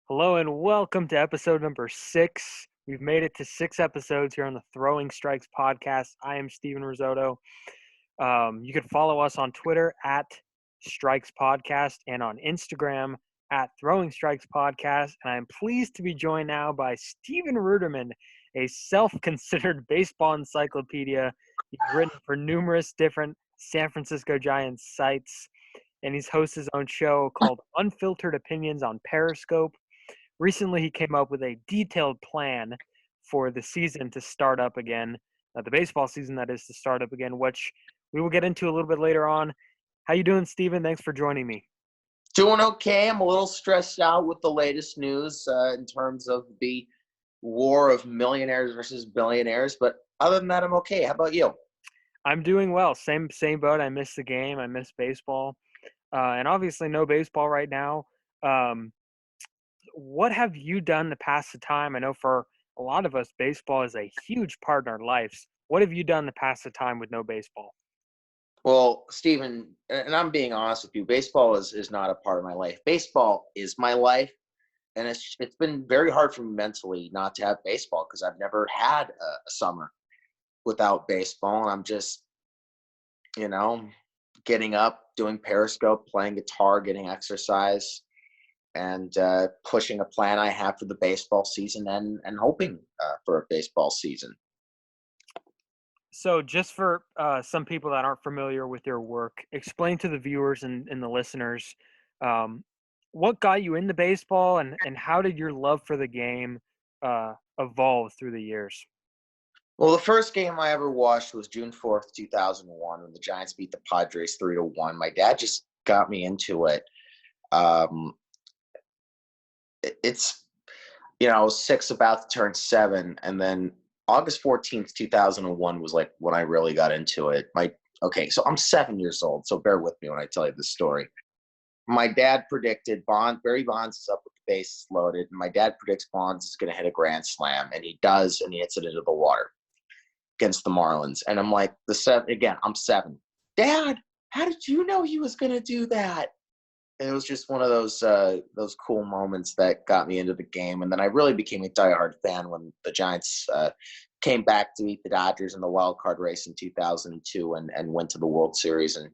Hello and welcome to episode number 6. We've made it to 6 episodes here on the Throwing Strikes podcast. I am Stephen Rissotto. You can follow us on Twitter at Strikes Podcast and on Instagram at Throwing Strikes Podcast. And I'm pleased to be joined now by Stephen Ruderman, a self-considered baseball encyclopedia. He's written for numerous different San Francisco Giants sites, and he's hosts his own show called Unfiltered Opinions on Periscope. Recently, he came up with a detailed plan for the season to start up again, the baseball season that is to start up again, which we will get into a little bit later on. How you doing, Steven? Thanks for joining me. Doing okay. I'm a little stressed out with the latest news in terms of the war of millionaires versus billionaires, but other than that, I'm okay. How about you? I'm doing well. Same boat. I miss the game. I miss baseball, and obviously no baseball right now. What have you done to pass the time? I know for a lot of us, baseball is a huge part in our lives. What have you done to pass the time with no baseball? Well, Stephen, and I'm being honest with you, baseball is not a part of my life. Baseball is my life, and it's been very hard for me mentally not to have baseball because I've never had a summer without baseball, and I'm just, you know, getting up, doing Periscope, playing guitar, getting exercise, and pushing a plan I have for the baseball season and hoping for a baseball season. So, just for some people that aren't familiar with your work, explain to the viewers and the listeners um, what got you into baseball and how did your love for the game evolve through the years? Well, the first game I ever watched was June 4th, 2001, when the Giants beat the Padres 3-1. My dad just got me into it. Um, it's, I was 6, about to turn 7, and then August 14th, 2001 was like when I really got into it. Okay, so I'm 7 years old, so bear with me when I tell you this story. My dad predicted Barry Bonds is up with the bases loaded, and my dad predicts Bonds is going to hit a grand slam, and he does, and he hits it into the water against the Marlins. And I'm like, I'm 7. Dad, how did you know he was going to do that? And it was just one of those cool moments that got me into the game. And then I really became a diehard fan when the Giants came back to beat the Dodgers in the wild card race in 2002 and went to the World Series. And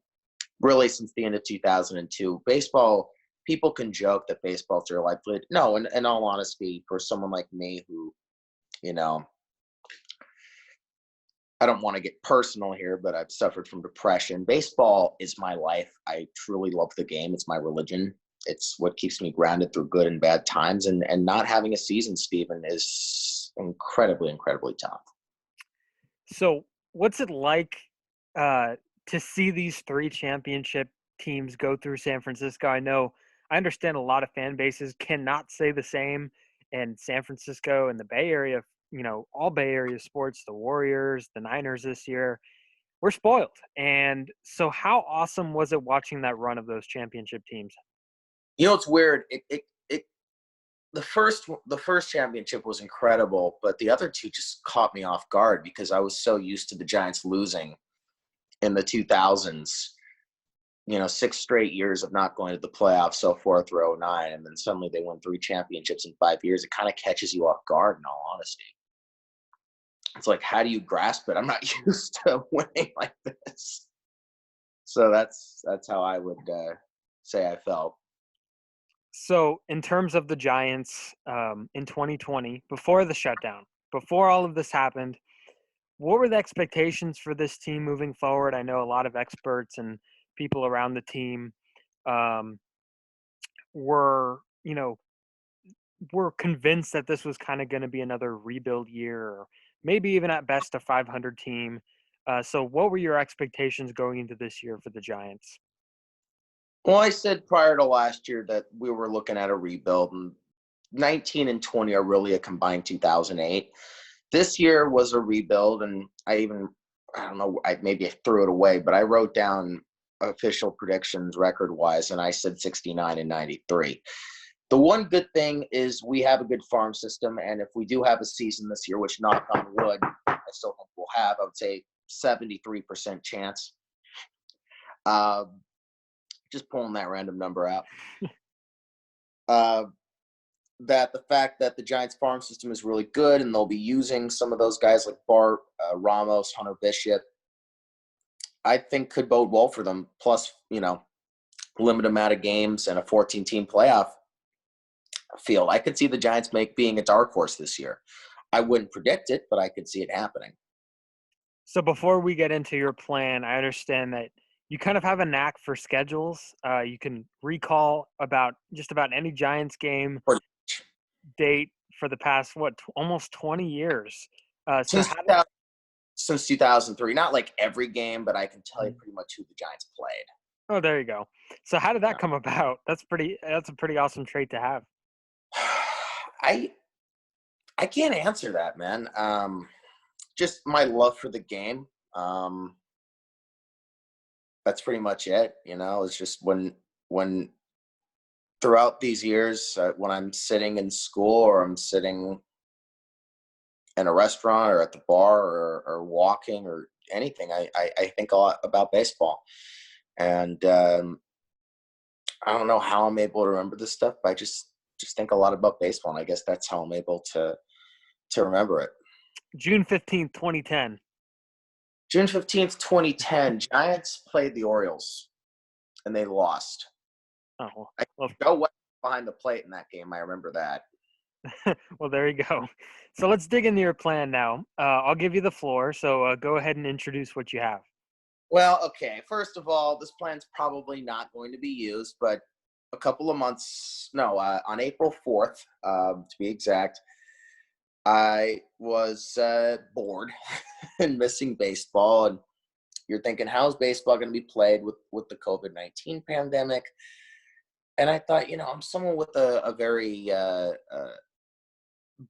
really, since the end of 2002, baseball, people can joke that baseball's their life. But no, in all honesty, for someone like me who, I don't want to get personal here, but I've suffered from depression. Baseball is my life. I truly love the game. It's my religion. It's what keeps me grounded through good and bad times. And not having a season, Stephen, is incredibly, incredibly tough. So, what's it like to see these 3 championship teams go through San Francisco? I understand a lot of fan bases cannot say the same, and San Francisco and the Bay Area, all Bay Area sports, the Warriors, the Niners this year, we're spoiled. And so, how awesome was it watching that run of those championship teams? It's weird. The first championship was incredible, but the other two just caught me off guard because I was so used to the Giants losing in the 2000s. 6 straight years of not going to the playoffs, so 4 through 09, and then suddenly they won 3 championships in 5 years. It kind of catches you off guard, in all honesty. It's like, how do you grasp it? I'm not used to winning like this. So that's how I would say I felt. So, in terms of the Giants in 2020, before the shutdown, before all of this happened, what were the expectations for this team moving forward? I know a lot of experts and people around the team were, were convinced that this was kind of going to be another rebuild year, or maybe even at best a 500 team. So, what were your expectations going into this year for the Giants? Well, I said prior to last year that we were looking at a rebuild, and 19 and 20 are really a combined 2008. This year was a rebuild, and I don't know, maybe I threw it away, but I wrote down official predictions record-wise, and I said 69 and 93. The one good thing is we have a good farm system, and if we do have a season this year, which knock on wood, I still think we'll have, I would say 73% chance. Just pulling that random number out. that the fact that the Giants farm system is really good and they'll be using some of those guys like Bart, Ramos, Hunter Bishop, I think could bode well for them. Plus, limited amount of games and a 14-team playoff field. I could see the Giants being a dark horse this year. I wouldn't predict it, but I could see it happening. So before we get into your plan, I understand that you kind of have a knack for schedules. You can recall about just about any Giants game date for the past, almost 20 years. Since 2003, not like every game, but I can tell you pretty much who the Giants played. Oh, there you go. So how did that come about? That's a pretty awesome trait to have. I can't answer that, man. Just my love for the game. That's pretty much it. It's just when throughout these years, when I'm sitting in school or I'm sitting in a restaurant or at the bar or walking or anything, I think a lot about baseball. And I don't know how I'm able to remember this stuff, but I just think a lot about baseball, and I guess that's how I'm able to remember it. June 15th, 2010. June 15th, 2010, Giants played the Orioles, and they lost. Oh, well. Joe West behind the plate in that game. I remember that. Well, there you go. So let's dig into your plan now. I'll give you the floor, so go ahead and introduce what you have. Well, okay. First of all, this plan's probably not going to be used, but a couple of months, on April 4th, to be exact, I was bored and missing baseball. And you're thinking, how's baseball going to be played with the COVID-19 pandemic? And I thought, I'm someone with a very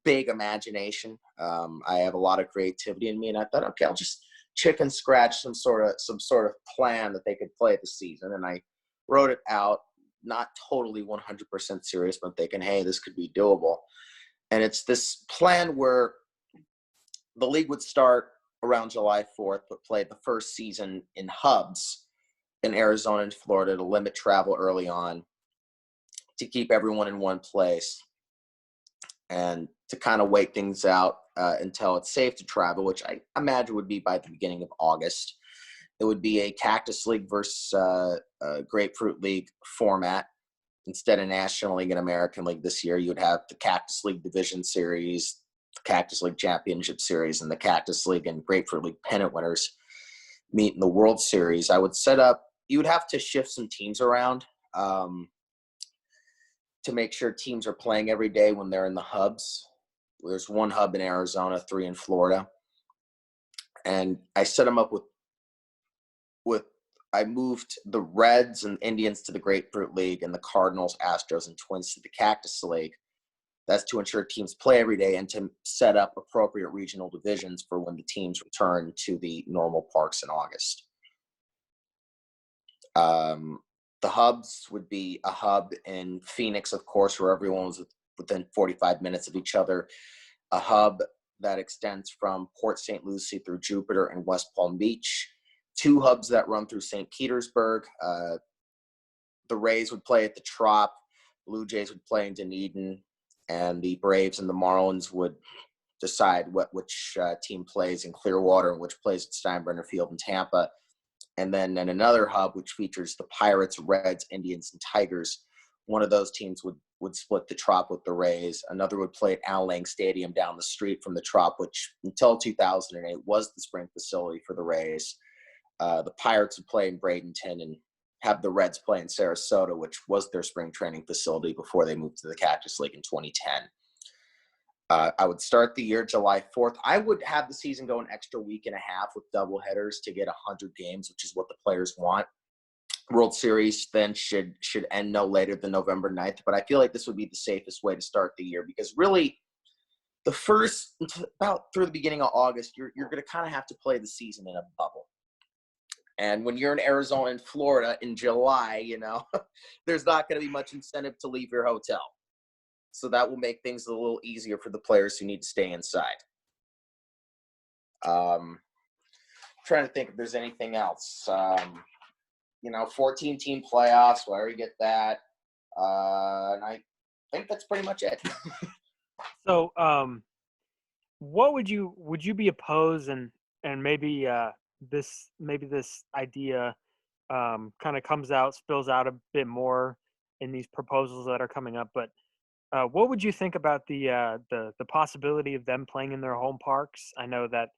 big imagination. I have a lot of creativity in me, and I thought, okay, I'll just chicken scratch some sort of plan that they could play the season. And I wrote it out, not totally 100% serious, but thinking, hey, this could be doable. And it's this plan where the league would start around July 4th, but play the first season in hubs in Arizona and Florida to limit travel early on, to keep everyone in one place, and to kind of wait things out until it's safe to travel, which I imagine would be by the beginning of August. It would be a Cactus League versus Grapefruit League format. Instead of National League and American League this year, you would have the Cactus League Division Series, the Cactus League Championship Series, and the Cactus League and Grapefruit League pennant winners meet in the World Series. I would set up – you would have to shift some teams around to make sure teams are playing every day when they're in the hubs. There's one hub in Arizona, 3 in Florida. And I set them up with I moved the Reds and Indians to the Grapefruit League and the Cardinals, Astros, and Twins to the Cactus League. That's to ensure teams play every day and to set up appropriate regional divisions for when the teams return to the normal parks in August. The hubs would be a hub in Phoenix, of course, where everyone was within 45 minutes of each other. A hub that extends from Port St. Lucie through Jupiter and West Palm Beach. 2 hubs that run through St. Petersburg. The Rays would play at the Trop. Blue Jays would play in Dunedin. And the Braves and the Marlins would decide which team plays in Clearwater and which plays at Steinbrenner Field in Tampa. And then in another hub, which features the Pirates, Reds, Indians, and Tigers, one of those teams would split the Trop with the Rays. Another would play at Al Lang Stadium down the street from the Trop, which until 2008 was the spring facility for the Rays. The Pirates would play in Bradenton and have the Reds play in Sarasota, which was their spring training facility before they moved to the Cactus League in 2010. I would start the year July 4th. I would have the season go an extra week and a half with doubleheaders to get 100 games, which is what the players want. World Series then should end no later than November 9th. But I feel like this would be the safest way to start the year because really the first about through the beginning of August, you're going to kind of have to play the season in a bubble. And when you're in Arizona and Florida in July, there's not going to be much incentive to leave your hotel. So that will make things a little easier for the players who need to stay inside. Trying to think if there's anything else. 14-team playoffs, we already get that. And think that's pretty much it. So, what would you be opposed, and maybe this idea kind of comes out, spills out a bit more in these proposals that are coming up, but what would you think about the possibility of them playing in their home parks? I know that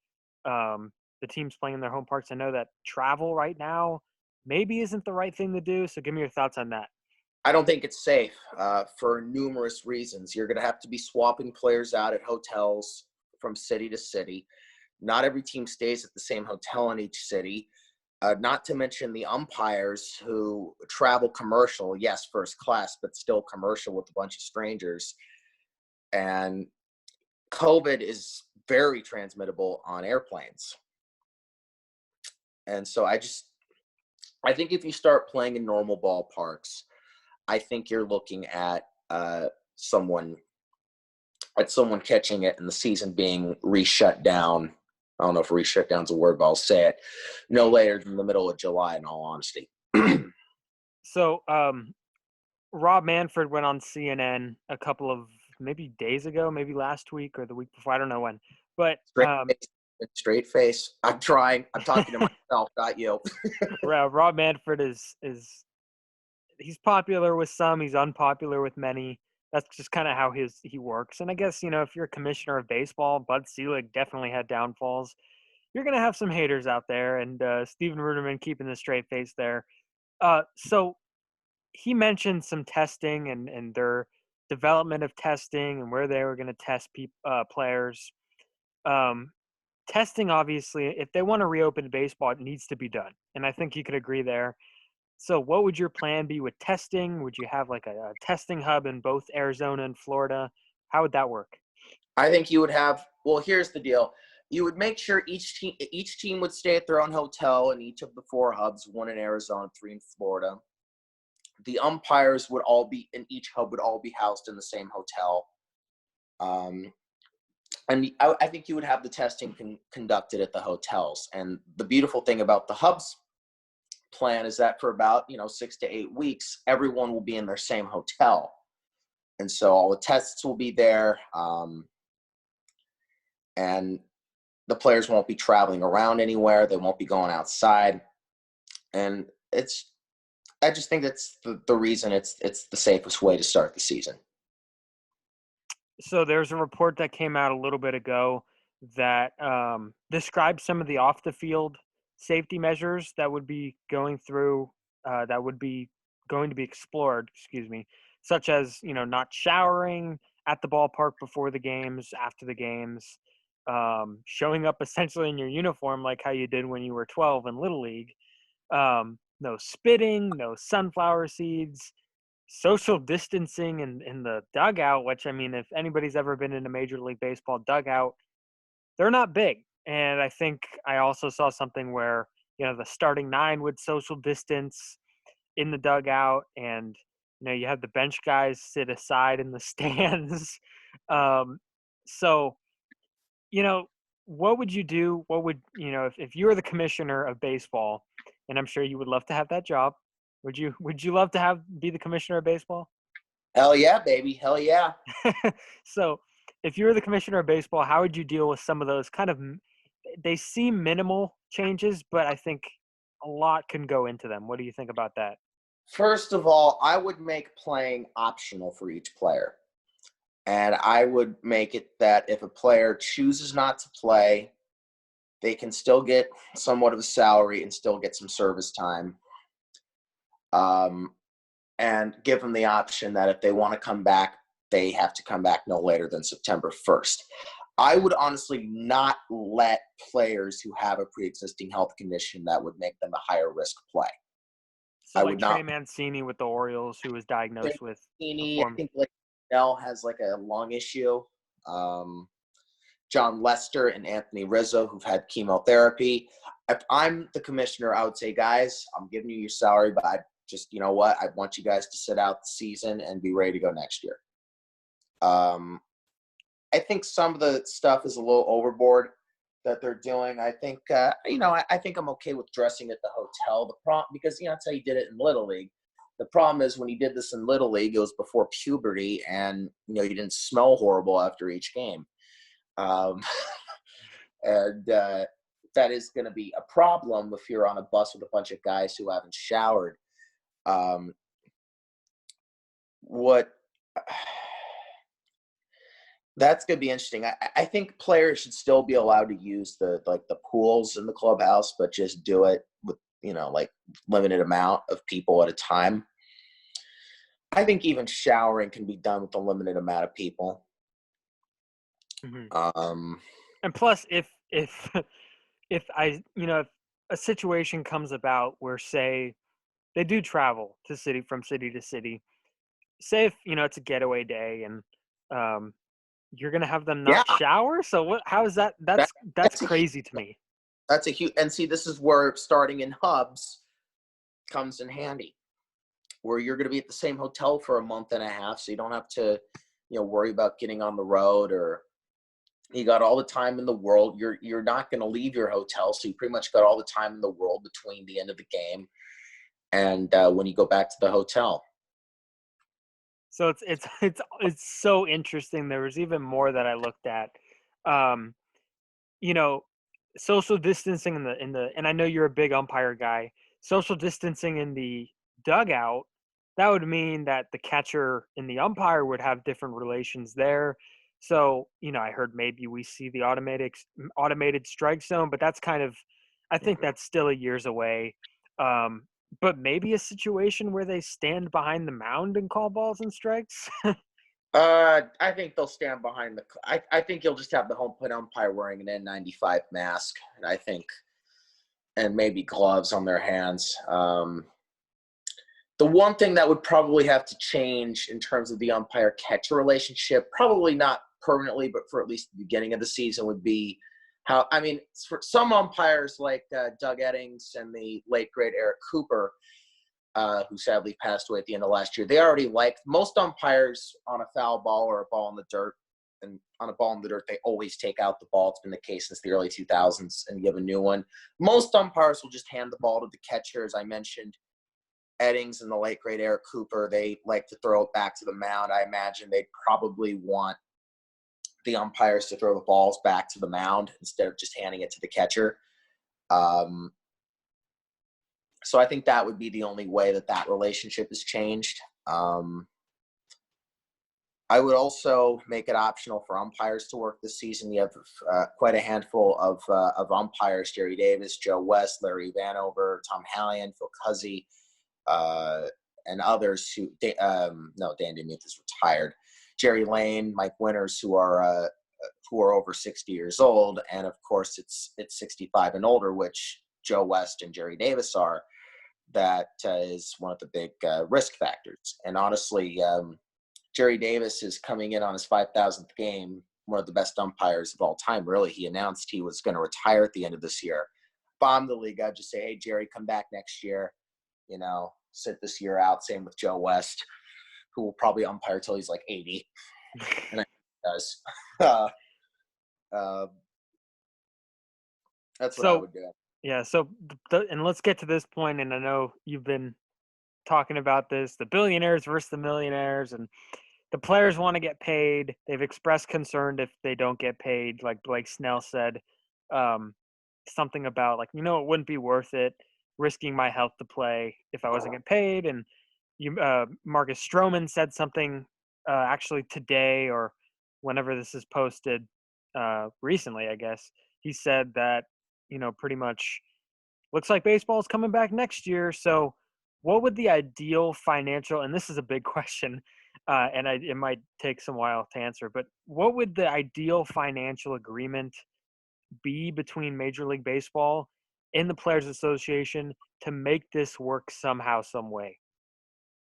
the teams playing in their home parks. I know that travel right now maybe isn't the right thing to do. So give me your thoughts on that. I don't think it's safe for numerous reasons. You're going to have to be swapping players out at hotels from city to city. Not every team stays at the same hotel in each city. Not to mention the umpires who travel commercial, yes, first class, but still commercial with a bunch of strangers. And COVID is very transmittable on airplanes. And so I think if you start playing in normal ballparks, I think you're looking at someone catching it and the season being re-shut down. I don't know if re-shut down's a word, but I'll say it no later than the middle of July, in all honesty. So Rob Manfred went on CNN a couple of maybe days ago, maybe last week or the week before. I don't know when. But straight face. I'm trying. I'm talking to myself, not you. Rob Manfred is he's popular with some, he's unpopular with many. That's just kind of how he works. And I guess, if you're a commissioner of baseball, Bud Selig definitely had downfalls. You're going to have some haters out there, and Stephen Ruderman keeping the straight face there. So he mentioned some testing and their development of testing and where they were going to test players. Testing, obviously, if they want to reopen baseball, it needs to be done. And I think you could agree there. So what would your plan be with testing? Would you have like a testing hub in both Arizona and Florida? How would that work? I think you would have, well, here's the deal. You would make sure each team would stay at their own hotel in each of the 4 hubs, 1 in Arizona, 3 in Florida. The umpires would all be in each hub, would all be housed in the same hotel. And I think you would have the testing conducted at the hotels. And the beautiful thing about the hubs plan is that for about 6 to 8 weeks, everyone will be in their same hotel, and so all the tests will be there, and the players won't be traveling around anywhere. They won't be going outside, and I just think that's the reason it's the safest way to start the season. So there's a report that came out a little bit ago that describes some of the off the field safety measures that would be going to be explored, such as, not showering at the ballpark before the games, after the games, showing up essentially in your uniform like how you did when you were 12 in Little League, no spitting, no sunflower seeds, social distancing in the dugout, which, I mean, if anybody's ever been in a Major League Baseball dugout, they're not big. And I think I also saw something where, the starting 9 would social distance in the dugout, and, you have the bench guys sit aside in the stands. So, what would you do? What would, if you were the commissioner of baseball, and I'm sure you would love to have that job, would you love to be the commissioner of baseball? Hell yeah, baby. Hell yeah. So if you were the commissioner of baseball, how would you deal with some of those they seem minimal changes, but I think a lot can go into them. What do you think about that? First of all, I would make playing optional for each player. And I would make it that if a player chooses not to play, they can still get somewhat of a salary and still get some service time. And give them the option that if they want to come back, they have to come back no later than September 1st. I would honestly not let players who have a pre-existing health condition that would make them a higher risk play. So like Trey Mancini with the Orioles, who was diagnosed with Mancini, I think Nell has like a lung issue. John Lester and Anthony Rizzo, who've had chemotherapy. If I'm the commissioner, I would say, guys, I'm giving you your salary, but I just, I want you guys to sit out the season and be ready to go next year. I think some of the stuff is a little overboard that they're doing. I think, I think I'm okay with dressing at the hotel. The problem, because that's how you did it in Little League. The problem is when he did this in Little League, it was before puberty, and you didn't smell horrible after each game. Um, and that is going to be a problem if you're on a bus with a bunch of guys who haven't showered. What That's going to be interesting. I think players should still be allowed to use the pools in the clubhouse, but just do it with limited amount of people at a time. I think even showering can be done with a limited amount of people. Mm-hmm. And plus, if a situation comes about where, say, they do travel from city to city, say if it's a getaway day and you're gonna have them not shower. So what? How is that? That's crazy to me. That's a huge. And see, this is where starting in hubs comes in handy, where you're going to be at the same hotel for a month and a half, so you don't have to worry about getting on the road, or you got all the time in the world. You're not going to leave your hotel, so you pretty much got all the time in the world between the end of the game and when you go back to the hotel. So it's so interesting. There was even more that I looked at. Social distancing in the and I know you're a big umpire guy. Social distancing in the dugout, that would mean that the catcher and the umpire would have different relations there. So, I heard maybe we see the automated strike zone, but that's I think that's still a years away. But maybe a situation where they stand behind the mound and call balls and strikes. I think they'll stand behind I think you'll just have the home plate umpire wearing an N95 mask, and maybe gloves on their hands. The one thing that would probably have to change in terms of the umpire-catcher relationship, probably not permanently, but for at least the beginning of the season, would be for some umpires like Doug Eddings and the late, great Eric Cooper, who sadly passed away at the end of last year, they already most umpires on a foul ball or a ball in the dirt, and on a ball in the dirt, they always take out the ball. It's been the case since the early 2000s and give a new one. Most umpires will just hand the ball to the catcher. As I mentioned, Eddings and the late, great Eric Cooper, they like to throw it back to the mound. I imagine they'd probably want the umpires to throw the balls back to the mound instead of just handing it to the catcher. So I think that would be the only way that relationship is changed. I would also make it optional for umpires to work this season. You have quite a handful of umpires: Jerry Davis, Joe West, Larry Vanover, Tom Hallion, Phil Cuzzy, and others who Dan DeMuth is retired. Jerry Lane, Mike Winters, who are over 60 years old, and of course it's 65 and older, which Joe West and Jerry Davis are. That is one of the big risk factors. And honestly, Jerry Davis is coming in on his 5,000th game, one of the best umpires of all time, really. He announced he was going to retire at the end of this year. Bomb the league. I'd just say, hey, Jerry, come back next year. Sit this year out. Same with Joe West, who will probably umpire till he's like 80. And I think he does. That's what I would do. Yeah, so and let's get to this point, and I know you've been talking about this, the billionaires versus the millionaires, and the players want to get paid. They've expressed concern if they don't get paid, like Blake Snell said, something about it wouldn't be worth it, risking my health to play if I wasn't getting paid. And Marcus Stroman said something actually today or whenever this is posted, recently, I guess. He said that pretty much looks like baseball is coming back next year. So what would the ideal financial, and this is a big question, and it might take some while to answer, but what would the ideal financial agreement be between Major League Baseball and the Players Association to make this work somehow, some way?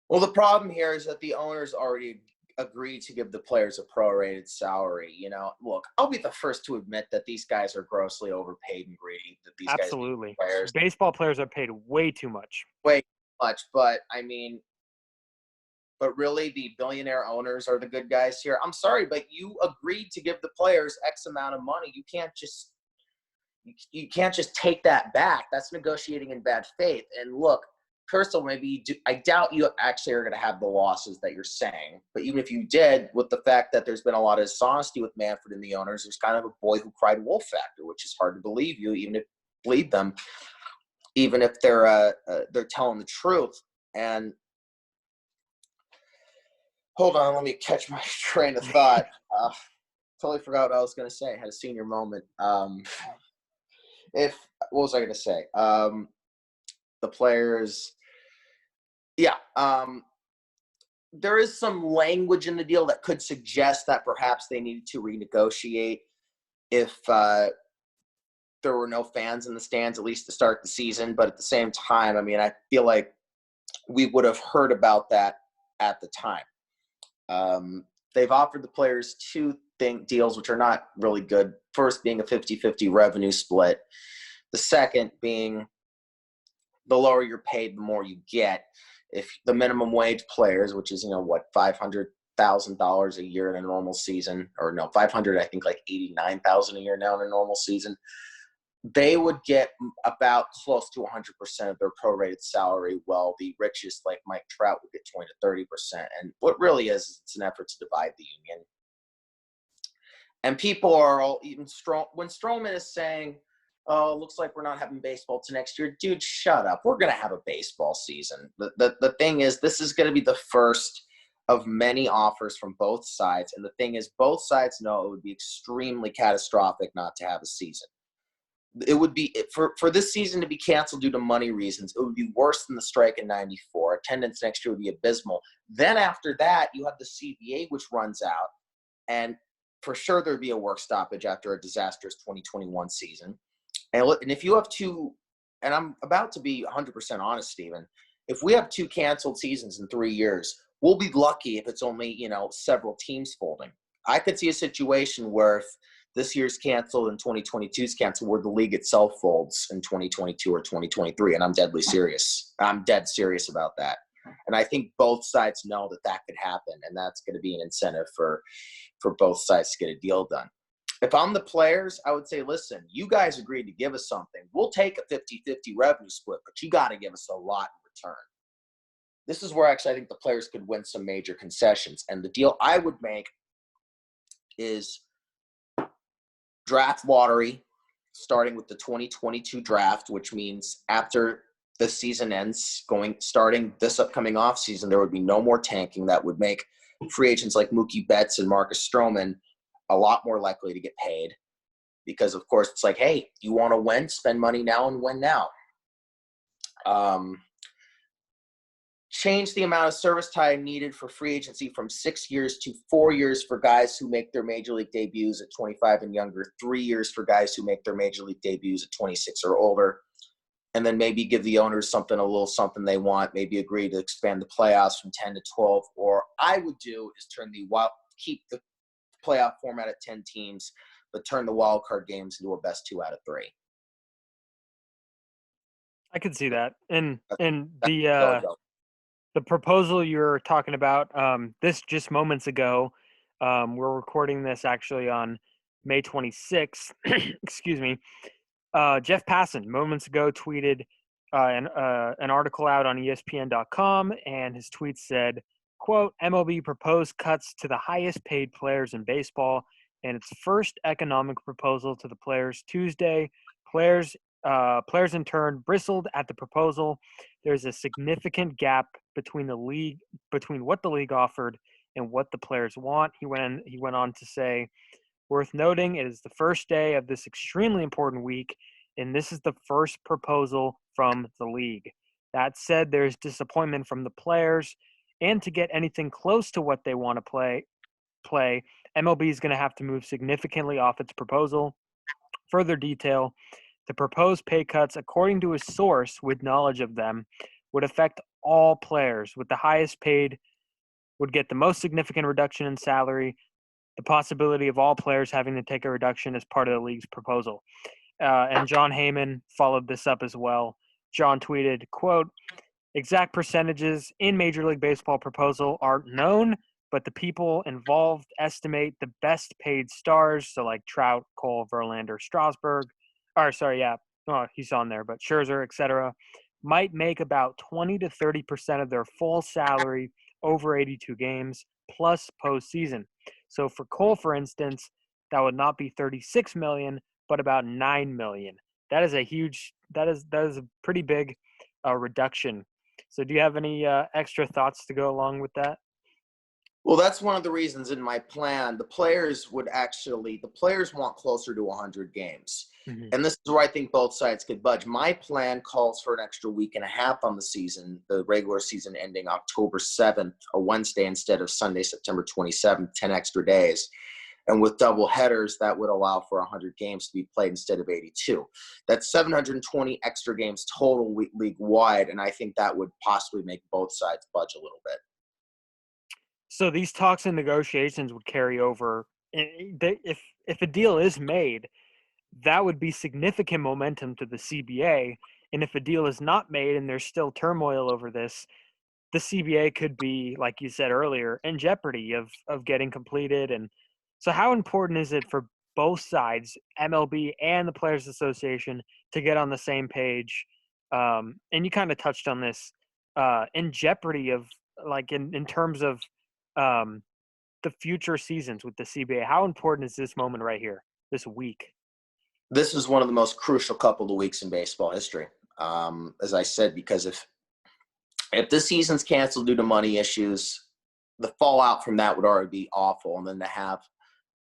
Well, the problem here is that the owners already agreed to give the players a prorated salary. Look, I'll be the first to admit that these guys are grossly overpaid and greedy. That these Absolutely. Players, baseball players are paid way too much. Way too much, but but really the billionaire owners are the good guys here. I'm sorry, but you agreed to give the players X amount of money. You can't just take that back. That's negotiating in bad faith. And look, Crystal, maybe you do. I doubt you actually are going to have the losses that you're saying. But even if you did, with the fact that there's been a lot of dishonesty with Manfred and the owners, there's kind of a boy who cried wolf factor, which is hard to believe you, believe them, even if they're telling the truth. And hold on, let me catch my train of thought. Totally forgot what I was going to say. I had a senior moment. What was I going to say? The players. Yeah. There is some language in the deal that could suggest that perhaps they needed to renegotiate if there were no fans in the stands, at least to start the season. But at the same time, I mean, I feel like we would have heard about that at the time. They've offered the players two deals, which are not really good. First being a 50-50 revenue split. The second being the lower you're paid, the more you get. If the minimum wage players, which is, $500,000 a year in a normal season, or no, 500, I think like 89,000 a year now in a normal season, they would get about close to 100% of their prorated salary, while the richest, like Mike Trout, would get 20 to 30%. And what really is, it's an effort to divide the union. And people are all even strong. When Stroman is saying, oh, looks like we're not having baseball to next year. Dude, shut up. We're going to have a baseball season. The thing is, this is going to be the first of many offers from both sides. And the thing is, both sides know it would be extremely catastrophic not to have a season. It would be, for this season to be canceled due to money reasons, it would be worse than the strike in '94. Attendance next year would be abysmal. Then after that, you have the CBA, which runs out. And for sure, there'd be a work stoppage after a disastrous 2021 season. And if you have two, and I'm about to be 100% honest, Stephen, if we have two canceled seasons in 3 years, we'll be lucky if it's only, several teams folding. I could see a situation where if this year's canceled and 2022's canceled, where the league itself folds in 2022 or 2023, and I'm deadly serious. I'm dead serious about that. And I think both sides know that could happen, and that's going to be an incentive for both sides to get a deal done. If I'm the players, I would say, listen, you guys agreed to give us something. We'll take a 50-50 revenue split, but you got to give us a lot in return. This is where actually I think the players could win some major concessions. And the deal I would make is draft lottery, starting with the 2022 draft, which means after the season ends, starting this upcoming offseason, there would be no more tanking. That would make free agents like Mookie Betts and Marcus Stroman a lot more likely to get paid, because of course it's like, hey, you want to win, spend money now and win now. Change the amount of service time needed for free agency from 6 years to 4 years for guys who make their major league debuts at 25 and younger, 3 years for guys who make their major league debuts at 26 or older. And then maybe give the owners a little something they want, maybe agree to expand the playoffs from 10 to 12. Or I would do is keep the playoff format at 10 teams, but turn the wild card games into a best 2 out of 3. I could see that. And the proposal you're talking about, this just moments ago, we're recording this actually on May 26th. Excuse me. Jeff Passan moments ago tweeted an article out on ESPN.com, and his tweet said, quote, MLB proposed cuts to the highest paid players in baseball and its first economic proposal to the players Tuesday. Players in turn bristled at the proposal. There's a significant gap between what the league offered and what the players want. He went on to say, worth noting, it is the first day of this extremely important week, and this is the first proposal from the league. That said, there's disappointment from the players, and to get anything close to what they want to play, MLB is going to have to move significantly off its proposal. Further detail, the proposed pay cuts, according to a source with knowledge of them, would affect all players, with the highest paid would get the most significant reduction in salary, the possibility of all players having to take a reduction as part of the league's proposal. And John Heyman followed this up as well. John tweeted, quote, exact percentages in Major League Baseball proposal aren't known, but the people involved estimate the best paid stars, so like Trout, Cole, Verlander, Strasburg, he's on there, but Scherzer, etc., might make about 20 to 30% of their full salary over 82 games plus postseason. So for Cole, for instance, that would not be 36 million, but about 9 million. That is a pretty big reduction. So do you have any extra thoughts to go along with that? Well, that's one of the reasons in my plan. The players want closer to 100 games. Mm-hmm. And this is where I think both sides could budge. My plan calls for an extra week and a half on the season, the regular season ending October 7th, a Wednesday instead of Sunday, September 27th, 10 extra days. And with double headers, that would allow for 100 games to be played instead of 82. That's 720 extra games total league-wide, and I think that would possibly make both sides budge a little bit. So these talks and negotiations would carry over. If a deal is made, that would be significant momentum to the CBA. And if a deal is not made and there's still turmoil over this, the CBA could be, like you said earlier, in jeopardy of getting completed. And so how important is it for both sides, MLB and the Players Association, to get on the same page? And you kind of touched on this, in jeopardy of, like, in terms of the future seasons with the CBA. How important is this moment right here, this week? This is one of the most crucial couple of weeks in baseball history. As I said, because if this season's canceled due to money issues, the fallout from that would already be awful. And then to have,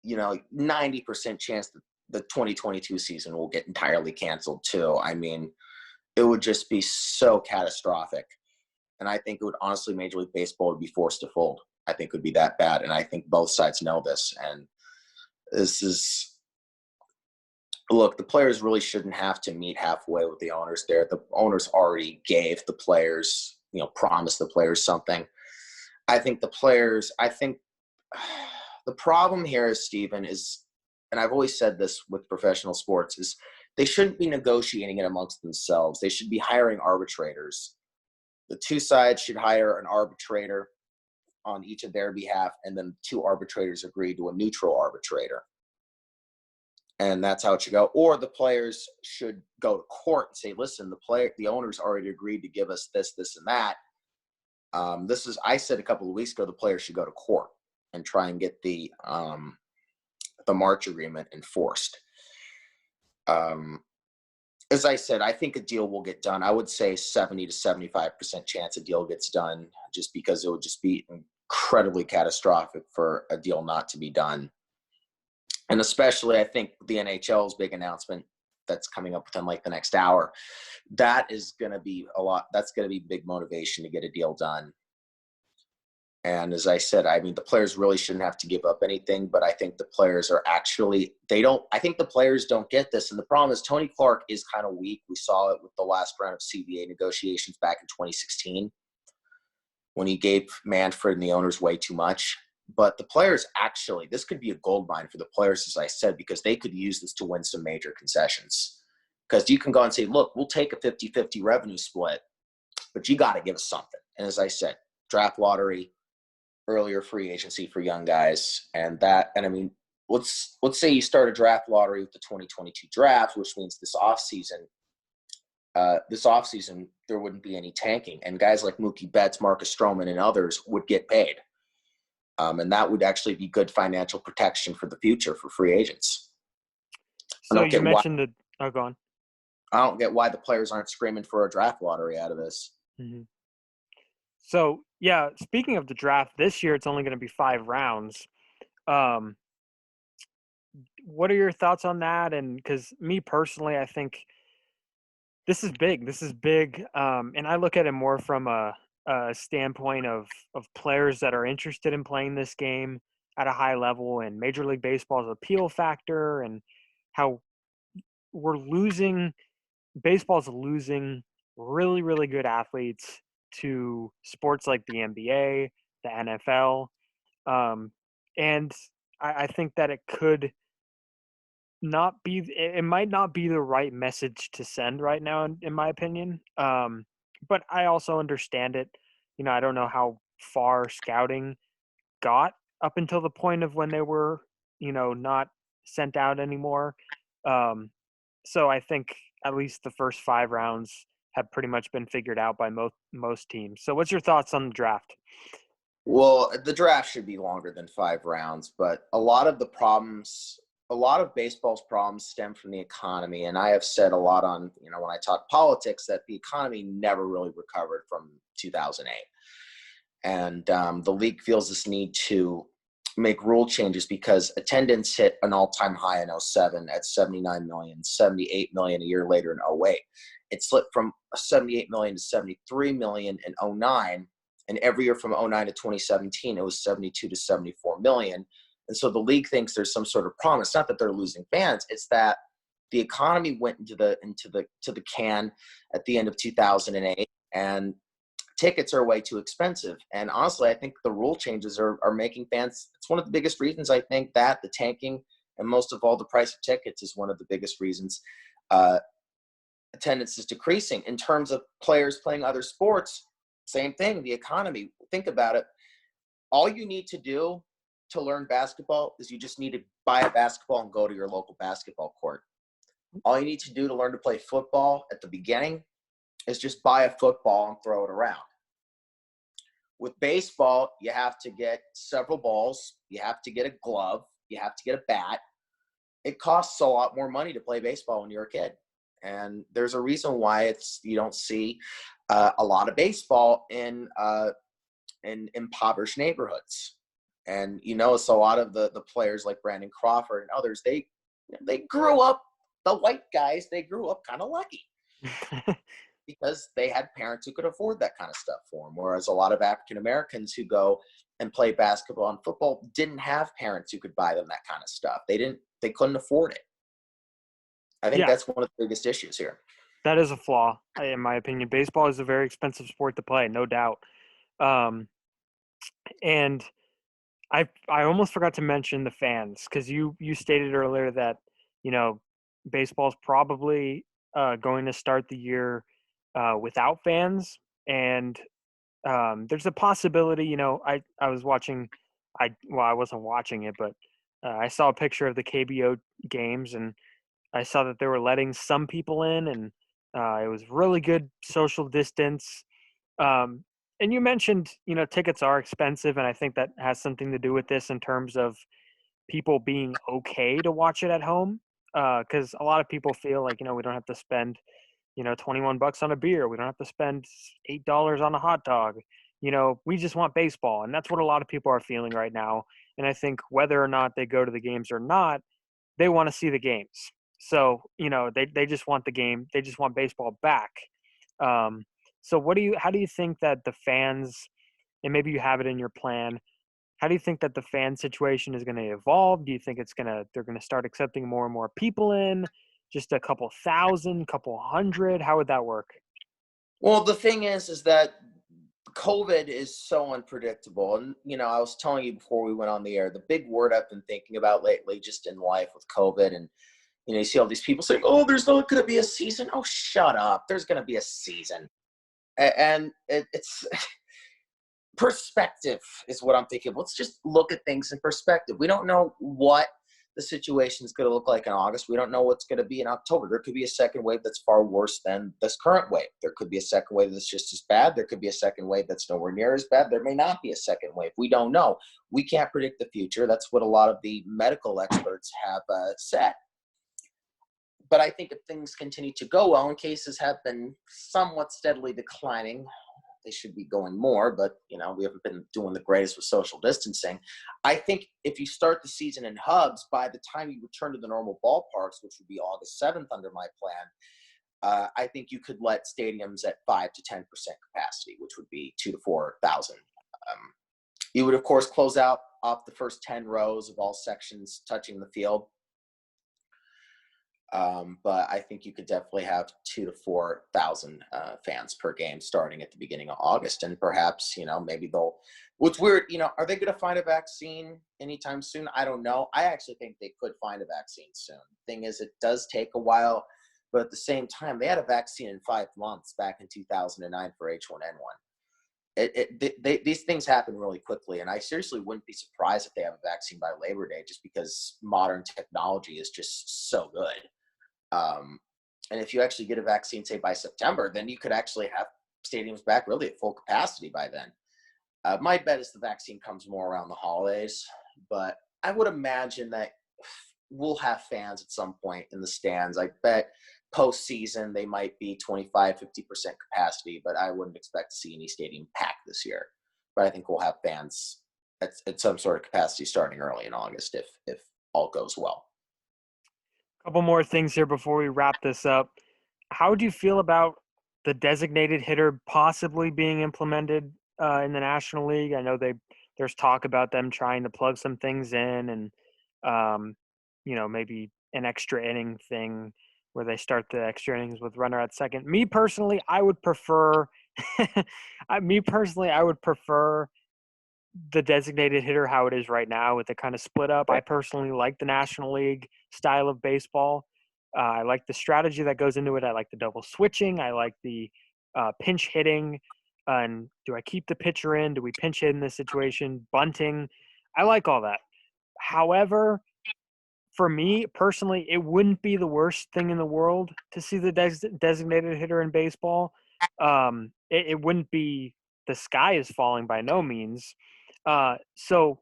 90% chance that the 2022 season will get entirely canceled too. I mean, it would just be so catastrophic. And I think it would honestly, Major League Baseball would be forced to fold. I think it would be that bad. And I think both sides know this. And look, the players really shouldn't have to meet halfway with the owners there. The owners already gave the players, promised the players something. I think the problem here is, Stephen, and I've always said this with professional sports, is they shouldn't be negotiating it amongst themselves. They should be hiring arbitrators. The two sides should hire an arbitrator on each of their behalf, and then two arbitrators agree to a neutral arbitrator. And that's how it should go. Or the players should go to court and say, listen, the owners already agreed to give us this, this, and that. I said a couple of weeks ago, the players should go to court and try and get the March agreement enforced. As I said, I think a deal will get done. I would say 70 to 75% chance a deal gets done, just because it would just be incredibly catastrophic for a deal not to be done. And especially, I think the NHL's big announcement that's coming up within like the next hour, that is going to be that's going to be big motivation to get a deal done. And as I said, I mean, the players really shouldn't have to give up anything, but I think the players I think the players don't get this. And the problem is Tony Clark is kind of weak. We saw it with the last round of CBA negotiations back in 2016 when he gave Manfred and the owners way too much. But the players this could be a gold mine for the players, as I said, because they could use this to win some major concessions. Because you can go and say, look, we'll take a 50-50 revenue split, but you got to give us something. And as I said, draft lottery, earlier free agency for young guys, and I mean, let's say you start a draft lottery with the 2022 draft, which means this offseason there wouldn't be any tanking, and guys like Mookie Betts, Marcus Stroman, and others would get paid. And that would actually be good financial protection for the future for free agents. So you mentioned go on. I don't get why the players aren't screaming for a draft lottery out of this. Mm-hmm. So, yeah, speaking of the draft, this year it's only going to be 5 rounds. What are your thoughts on that? And because me personally, I think this is big. And I look at it more from a standpoint of players that are interested in playing this game at a high level, and Major League Baseball's appeal factor, and how baseball's losing really, really good athletes to sports like the NBA, the NFL. And I think that it might not be the right message to send right now, in my opinion. But I also understand it. I don't know how far scouting got up until the point of when they were, not sent out anymore. So I think at least the first 5 rounds have pretty much been figured out by most teams. So what's your thoughts on the draft? Well, the draft should be longer than 5 rounds, but a lot of baseball's problems stem from the economy. And I have said a lot on, when I talk politics, that the economy never really recovered from 2008. And the league feels this need to make rule changes because attendance hit an all-time high in 07 at 79 million, 78 million a year later in 08. It slipped from 78 million to 73 million in 09. And every year from 09 to 2017, it was 72 to 74 million. And so the league thinks there's some sort of problem. It's not that they're losing fans. It's that the economy went into the can at the end of 2008, and tickets are way too expensive. And honestly, I think the rule changes are making fans. It's one of the biggest reasons. I think that the tanking, and most of all, the price of tickets is one of the biggest reasons attendance is decreasing. In terms of players playing other sports, same thing, the economy. Think about it. All you need to do to learn basketball is you just need to buy a basketball and go to your local basketball court. All you need to do to learn to play football at the beginning is just buy a football and throw it around. With baseball, you have to get several balls. You have to get a glove. You have to get a bat. It costs a lot more money to play baseball when you're a kid. And there's a reason why you don't see a lot of baseball in impoverished neighborhoods. And it's a lot of the players like Brandon Crawford and others. They grew up, the white guys. They grew up kind of lucky because they had parents who could afford that kind of stuff for them. Whereas a lot of African Americans who go and play basketball and football didn't have parents who could buy them that kind of stuff. They couldn't afford it. I think that's one of the biggest issues here. That is a flaw, in my opinion. Baseball is a very expensive sport to play, no doubt. And I almost forgot to mention the fans, because you stated earlier that, baseball's probably going to start the year without fans. And there's a possibility, I was watching, I wasn't watching it, but I saw a picture of the KBO games, and I saw that they were letting some people in, and it was really good social distance. And you mentioned, tickets are expensive, and I think that has something to do with this in terms of people being okay to watch it at home. Because a lot of people feel like, we don't have to spend, $21 on a beer. We don't have to spend $8 on a hot dog. We just want baseball. And that's what a lot of people are feeling right now. And I think whether or not they go to the games or not, they want to see the games. So, they just want the game. They just want baseball back. So how do you think that the fans, and maybe you have it in your plan, how do you think that the fan situation is going to evolve? Do you think they're going to start accepting more and more people in, just a couple thousand, couple hundred? How would that work? Well, the thing is that COVID is so unpredictable. And, I was telling you before we went on the air, the big word I've been thinking about lately just in life with COVID, and, you see all these people saying, oh, there's not going to be a season. Oh, shut up. There's going to be a season. And it's perspective is what I'm thinking. Let's just look at things in perspective. We don't know what the situation is going to look like in August. We don't know what's going to be in October. There could be a second wave that's far worse than this current wave. There could be a second wave that's just as bad. There could be a second wave that's nowhere near as bad. There may not be a second wave. We don't know. We can't predict the future. That's what a lot of the medical experts have said. But I think if things continue to go well, and cases have been somewhat steadily declining, they should be going more, but, we haven't been doing the greatest with social distancing. I think if you start the season in hubs, by the time you return to the normal ballparks, which would be August 7th under my plan, I think you could let stadiums at 5 to 10% capacity, which would be 2,000 to 4,000. You would, of course, close out off the first 10 rows of all sections touching the field. But I think you could definitely have 2,000 to 4,000 fans per game starting at the beginning of August. And perhaps, maybe what's weird, are they going to find a vaccine anytime soon? I don't know. I actually think they could find a vaccine soon. Thing is, it does take a while, but at the same time, they had a vaccine in 5 months back in 2009 for H1N1. These things happen really quickly, and I seriously wouldn't be surprised if they have a vaccine by Labor Day, just because modern technology is just so good. And if you actually get a vaccine, say by September, then you could actually have stadiums back really at full capacity by then. My bet is the vaccine comes more around the holidays, but I would imagine that we'll have fans at some point in the stands. I bet postseason they might be 25, 50% capacity, but I wouldn't expect to see any stadium packed this year. But I think we'll have fans at some sort of capacity starting early in August if all goes well. A couple more things here before we wrap this up. How do you feel about the designated hitter possibly being implemented in the National League? I know there's talk about them trying to plug some things in, and maybe an extra inning thing where they start the extra innings with runner at second. Me personally, I would prefer. I would prefer the designated hitter how it is right now with it kind of split up. I personally like the National League style of baseball. I like the strategy that goes into it. I like the double switching. I like the pinch hitting. And do I keep the pitcher in? Do we pinch hit in this situation? Bunting. I like all that. However, for me personally, it wouldn't be the worst thing in the world to see the designated hitter in baseball. It wouldn't be the sky is falling by no means. So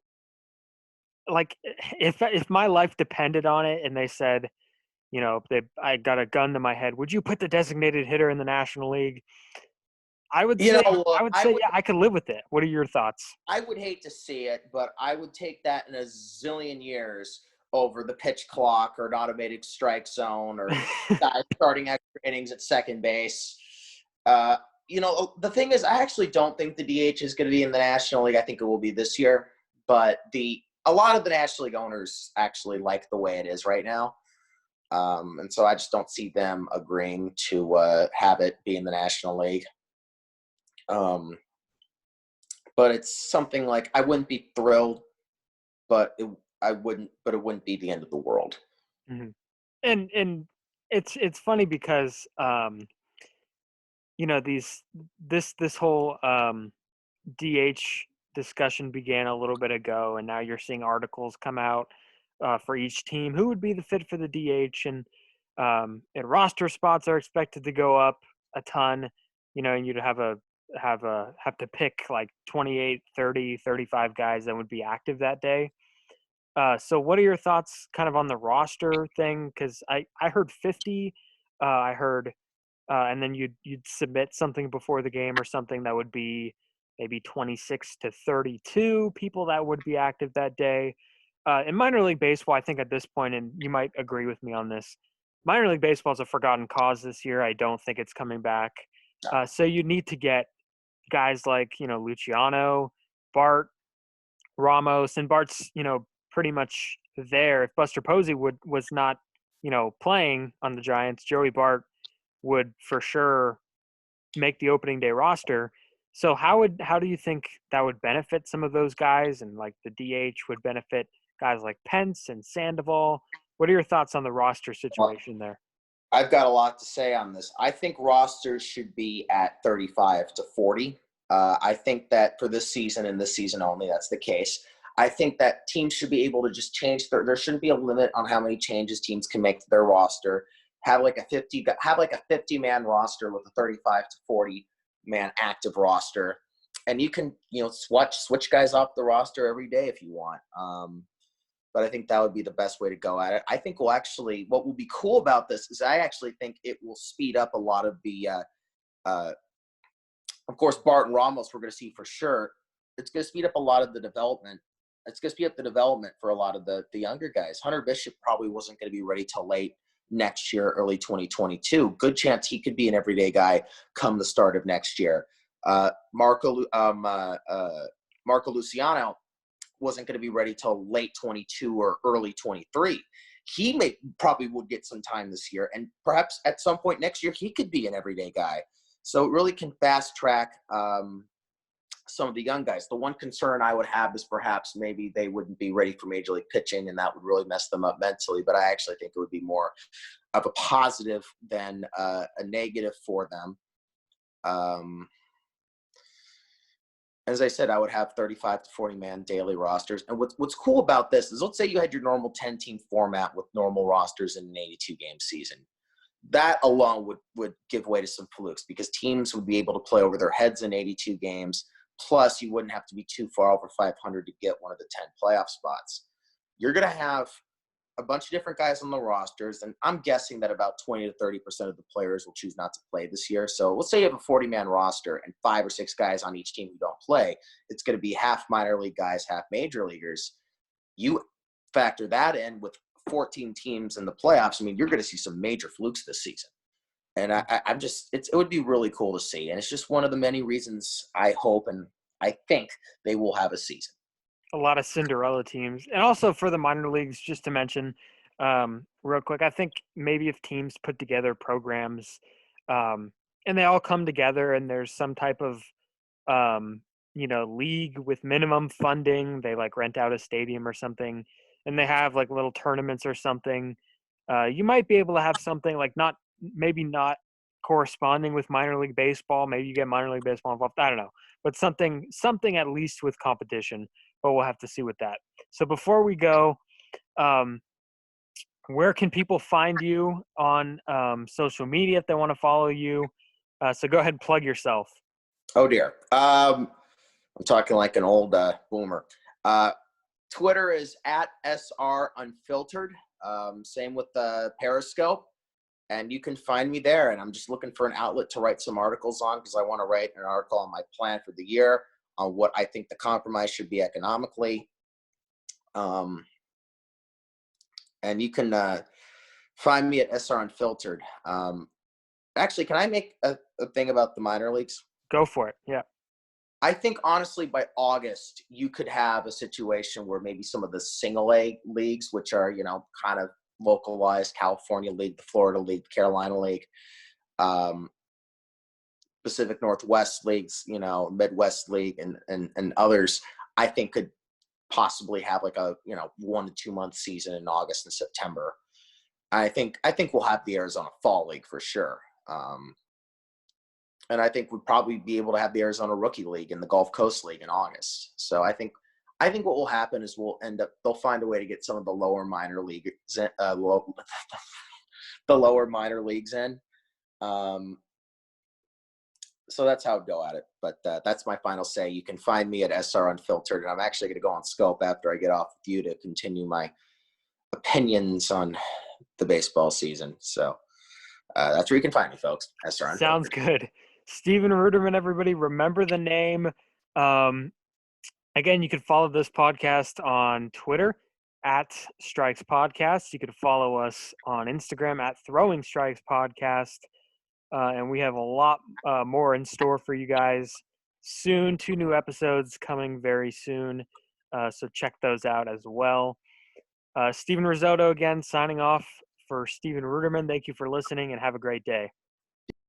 like if my life depended on it and they said, I got a gun to my head, would you put the designated hitter in the National League? I would say, yeah, I could live with it. What are your thoughts? I would hate to see it, but I would take that in a zillion years over the pitch clock or an automated strike zone or guys starting extra innings at second base. The thing is, I actually don't think the DH is going to be in the National League. I think it will be this year, but a lot of the National League owners actually like the way it is right now. And so I just don't see them agreeing to have it be in the National League. But it's something like I wouldn't be thrilled, but it wouldn't be the end of the world. Mm-hmm. And it's funny because this whole DH discussion began a little bit ago, and now you're seeing articles come out for each team who would be the fit for the DH, and roster spots are expected to go up a ton. And you'd have to pick like 28, 30, 35 guys that would be active that day. So what are your thoughts kind of on the roster thing? Because I heard 50. I heard and then you'd submit something before the game or something that would be maybe 26 to 32 people that would be active that day. In minor league baseball, I think at this point, and you might agree with me on this, minor league baseball is a forgotten cause this year. I don't think it's coming back. So you need to get guys like, Luciano, Bart, Ramos, and Bart's, pretty much there. If Buster Posey was not, playing on the Giants, Joey Bart would for sure make the opening day roster. So how do you think that would benefit some of those guys, and like the DH would benefit guys like Pence and Sandoval? What are your thoughts on the roster situation there? I've got a lot to say on this. I think rosters should be at 35 to 40. I think that for this season and this season only, that's the case. I think that teams should be able to just change there shouldn't be a limit on how many changes teams can make to their roster. Have like a 50-man roster with a 35 to 40 man active roster, and you can switch guys off the roster every day if you want. But I think that would be the best way to go at it. I think what will be cool about this is I actually think it will speed up a lot of the of course Bart and Ramos we're going to see for sure. It's going to speed up a lot of the development. It's going to speed up the development for a lot of the younger guys. Hunter Bishop probably wasn't going to be ready till late next year, early 2022. Good chance he could be an everyday guy come the start of next year. Marco Luciano wasn't going to be ready till late 22 or early 23. He probably would get some time this year, and perhaps at some point next year he could be an everyday guy. So it really can fast track some of the young guys. The one concern I would have is perhaps maybe they wouldn't be ready for major league pitching, and that would really mess them up mentally. But I actually think it would be more of a positive than a negative for them. As I said, I would have 35 to 40 man daily rosters. And what's cool about this is, let's say you had your normal 10-team format with normal rosters in an 82 game season. that alone would give way to some flukes because teams would be able to play over their heads in 82 games. Plus, you wouldn't have to be too far over 500 to get one of the 10 playoff spots. You're going to have a bunch of different guys on the rosters, and I'm guessing that about 20 to 30% of the players will choose not to play this year. So let's say you have a 40-man roster and 5 or 6 guys on each team who don't play. It's going to be half minor league guys, half major leaguers. You factor that in with 14 teams in the playoffs. I mean, you're going to see some major flukes this season. And it would be really cool to see. And it's just one of the many reasons I hope and I think they will have a season. A lot of Cinderella teams. And also for the minor leagues, just to mention real quick, I think maybe if teams put together programs and they all come together and there's some type of, league with minimum funding, they like rent out a stadium or something, and they have like little tournaments or something, you might be able to have something like not corresponding with minor league baseball. Maybe you get minor league baseball involved. I don't know, but something at least with competition. But we'll have to see with that. So before we go, where can people find you on social media if they want to follow you? So go ahead and plug yourself. Oh dear, I'm talking like an old boomer. Twitter is @SRUnfiltered. Same with Periscope. And you can find me there. And I'm just looking for an outlet to write some articles on because I want to write an article on my plan for the year, on what I think the compromise should be economically. And you can find me at SR Unfiltered. Actually, can I make a thing about the minor leagues? Go for it. Yeah. I think, honestly, by August, you could have a situation where maybe some of the single A leagues, which are, kind of localized, California League, the Florida League, the Carolina League, Pacific Northwest leagues, Midwest League and others, I think could possibly have like a 1 to 2 month season in August and September. I think we'll have the Arizona Fall League for sure. And I think we'd probably be able to have the Arizona Rookie League and the Gulf Coast League in August. So I think what will happen is they'll find a way to get some of the lower minor leagues, the lower minor leagues in. So that's how I'd go at it. But that's my final say. You can find me at SR Unfiltered, and I'm actually going to go on Scope after I get off with you to continue my opinions on the baseball season. So that's where you can find me, folks. SR Unfiltered. Sounds good. Stephen Ruderman, everybody, remember the name. Again, you can follow this podcast on Twitter @Strikes Podcast. You can follow us on Instagram @Throwing Strikes Podcast. And we have a lot more in store for you guys soon. 2 new episodes coming very soon. So check those out as well. Stephen Rissotto again signing off for Stephen Ruderman. Thank you for listening and have a great day.